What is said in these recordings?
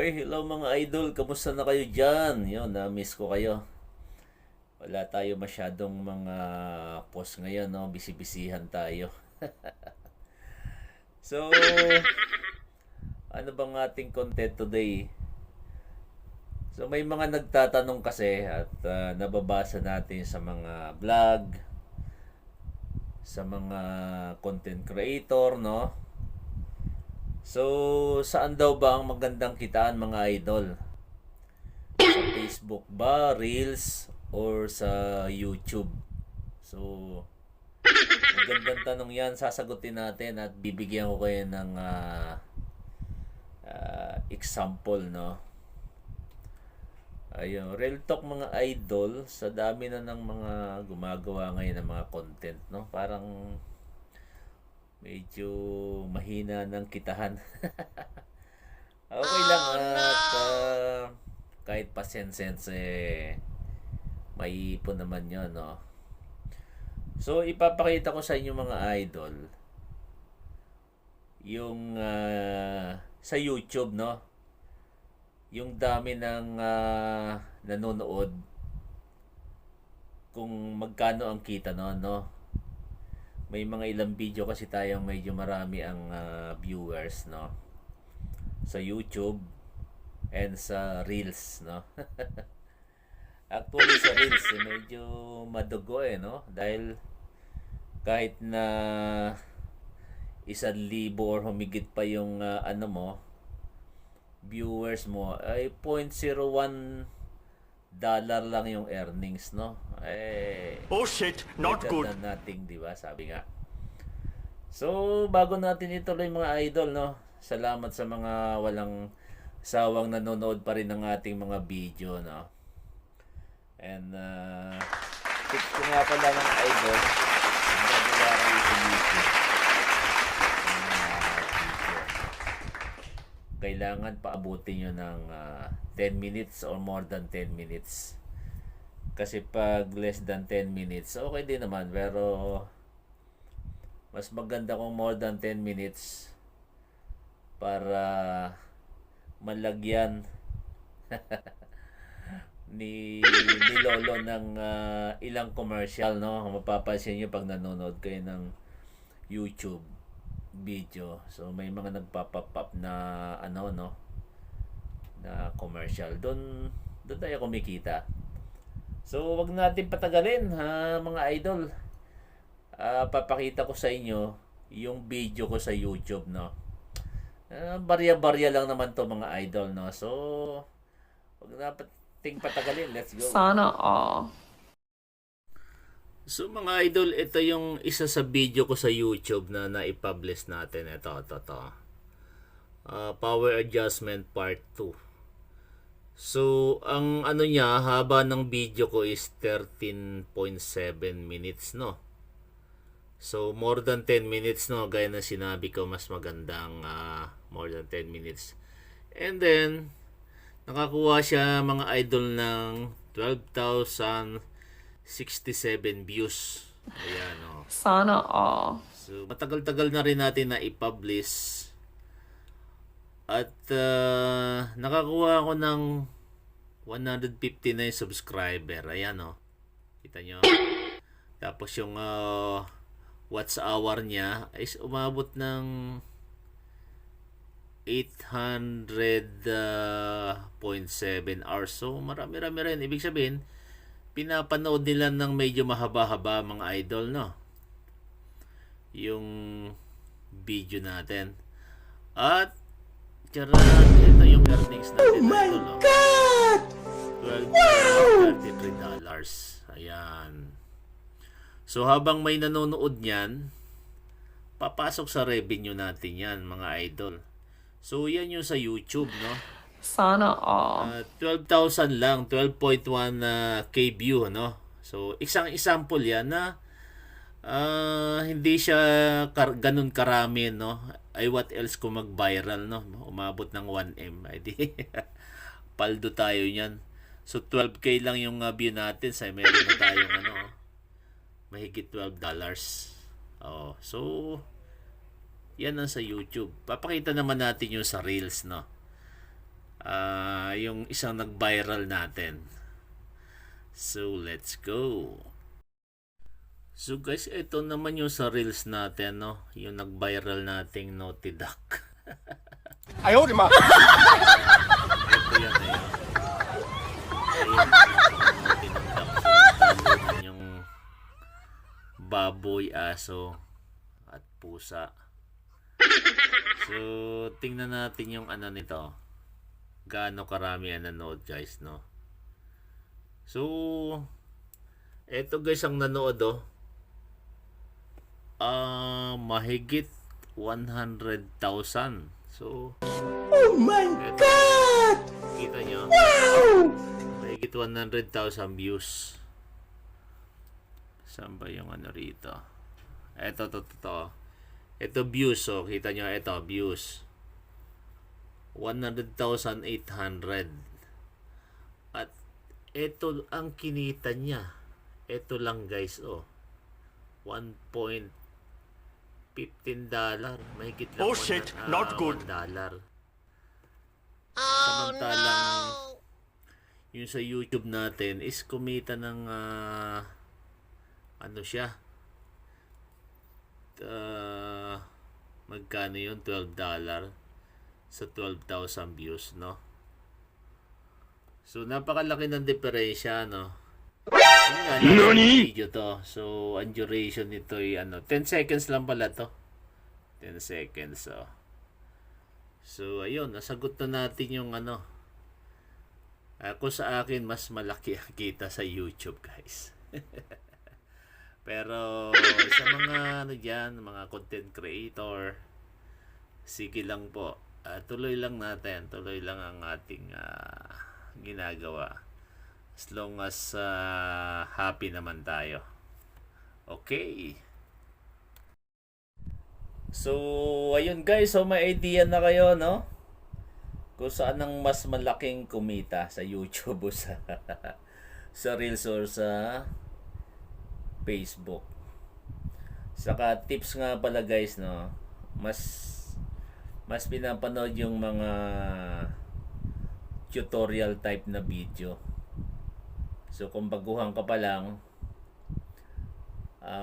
Ay, hello mga idol. Kamusta na kayo dyan? Yun, na-miss ko kayo. Wala tayo masyadong mga post ngayon, no? Bisibisihan tayo. So, ano bang ating content today? So, may mga nagtatanong kasi at nababasa natin sa mga vlog, sa mga content creator, no? So, saan daw ba ang magandang kitaan mga idol? Sa Facebook ba, Reels, or sa YouTube? So, magandang tanong yan. Sasagutin natin at bibigyan ko kayo ng example, no? Ayun, real talk mga idol, sa dami na ng mga gumagawa ngayon ng mga content, no? Parang medyo mahina ng kitahan. Okay lang at kahit pasensense may ipon naman yun, no? So, ipapakita ko sa inyo mga idol yung sa YouTube, no? Yung dami ng nanonood kung magkano ang kita noon, no? May mga ilang video kasi tayong medyo marami ang viewers, no? Sa YouTube and sa Reels, no? Actually sa Reels medyo madugo no? Dahil kahit na 1,000 or humigit pa yung ano mo, viewers mo ay 0.01 dollar lang yung earnings, no? Oh shit, not good. Than nothing, di ba? Sabi nga. So, bago natin ituloy mga idol, no? Salamat sa mga walang sawang nanonood pa rin ng ating mga video, no? And tips ko nga pala ng idol, nagawa kayo sa YouTube. Kailangan paabutin nyo ng 10 minutes or more than 10 minutes. Kasi pag less than 10 minutes, okay din naman. Pero mas maganda kung more than 10 minutes para malagyan ni Lolo ng ilang commercial, no? Mapapansin nyo pag nanonood kayo ng YouTube video. So may mga nagpa-pop up na ano, no? Na commercial. Doon tayo kumikita. So wag natin patagalin, ha, mga idol. Papakita ko sa inyo yung video ko sa YouTube, no? Barya-barya lang naman to mga idol, no? So wag nating patagalin. Let's go. Sana all. So mga idol, ito yung isa sa video ko sa YouTube na naipublish natin. Ito. Power Adjustment Part 2. So, ang ano niya, haba ng video ko is 13.7 minutes, no? So, more than 10 minutes, no? Gaya na sinabi ko, mas magandang more than 10 minutes. And then, nakakuha siya mga idol ng 12,067 views. Ayan, oh. Sana all. So, matagal-tagal na rin natin na i-publish. At nakakuha ako ng 159 subscriber. Ayan, oh. Kita nyo? Tapos yung watch hour niya is umabot ng 800.7 hours. So, marami-rami rin. Ibig sabihin, pinapanood nila ng medyo mahaba-haba mga idol, no? Yung video natin. At charan, ito yung earnings natin. Oh my idol, God! $12.33. Ayan. So habang may nanonood niyan, papasok sa revenue natin yan mga idol. So yan yung sa YouTube, no? Sana all. 12,000 lang, 12.1 K view, no? So, isang example yan na hindi siya ganun karami, no? Ay what else kung mag-viral, no? Umabot ng 1M. Ay di, paldo tayo niyan. So, 12K lang yung view natin. Sa meron na tayong mahigit $12. Oh, so, yan ang sa YouTube. Papakita naman natin yung sa Reels, no? yung isang nag-viral natin. So, let's go. So guys, ito naman yung sa reels natin, no? Yung nag-viral nating Naughty Duck. Ayaw, di ma! Ito yan eh. Ayun, Naughty Duck. So, talo yung baboy, aso, at pusa. So, tingnan natin yung ano nito. Gaano karami ang nanood, guys, no? So, eto guys ang nanood, oh. Mahigit 100,000. So, oh my God! Kita nyo? Wow! Mahigit 100,000 views. Saan ba yung ano rito? Ito. Ito views, oh. Kita nyo, ito, views. 100,800. At ito ang kinita niya. Ito lang guys, oh. $1.15. Mahigit lang. Oh shit, not good. $1. Samantalang yung sa YouTube natin is kumita ng ano siya, magkano yun? $12 sa 12,000 views, no? So napakalaki ng diferensya, no? Nani? Video to. So ang duration nito ay 10 seconds lang pala to. 10 seconds, oh. So ayun, nasagot na natin yung ako sa akin mas malaki ang kita sa YouTube, guys. Pero sa mga dyan, mga content creator, sige lang po. Tuloy lang natin. Tuloy lang ang ating ginagawa. As long as happy naman tayo. Okay. So, ayun guys. So, may idea na kayo, no? Kung saan ang mas malaking kumita sa YouTube o sa Reels or sa Facebook. Saka tips nga pala guys, no? Mas pinapanood yung mga tutorial type na video. So kung baguhan ka pa lang,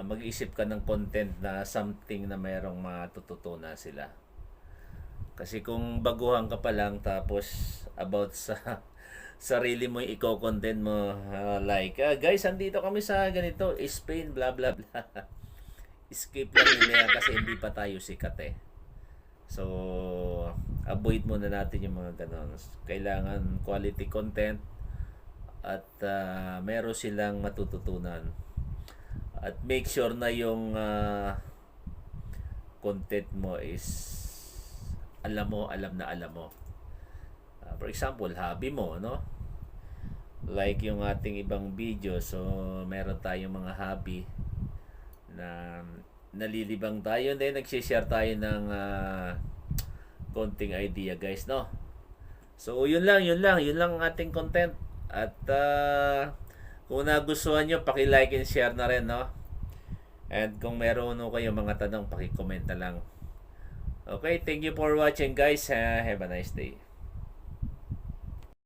mag-isip ka ng content na something na mayroong matututunan sila. Kasi kung baguhan ka pa lang tapos about sa sarili mo i-content mo, like guys, andito kami sa ganito, Spain, blah blah blah. Skip lang nila kasi hindi pa tayo sikat eh. So avoid muna natin yung mga ganon. Kailangan quality content at meron silang matututunan. At make sure na yung content mo is alam mo. For example, hobby mo, no? Like yung ating ibang video, so meron tayong mga hobby na nalilibang tayo, then nagsishare tayo ng konting idea, guys, no? So yun lang ang ating content. At kung nagustuhan nyo, paki-like and share na rin, no? And kung meron kayo mga tanong, paki-comment na lang. Okay, thank you for watching, guys. Have a nice day.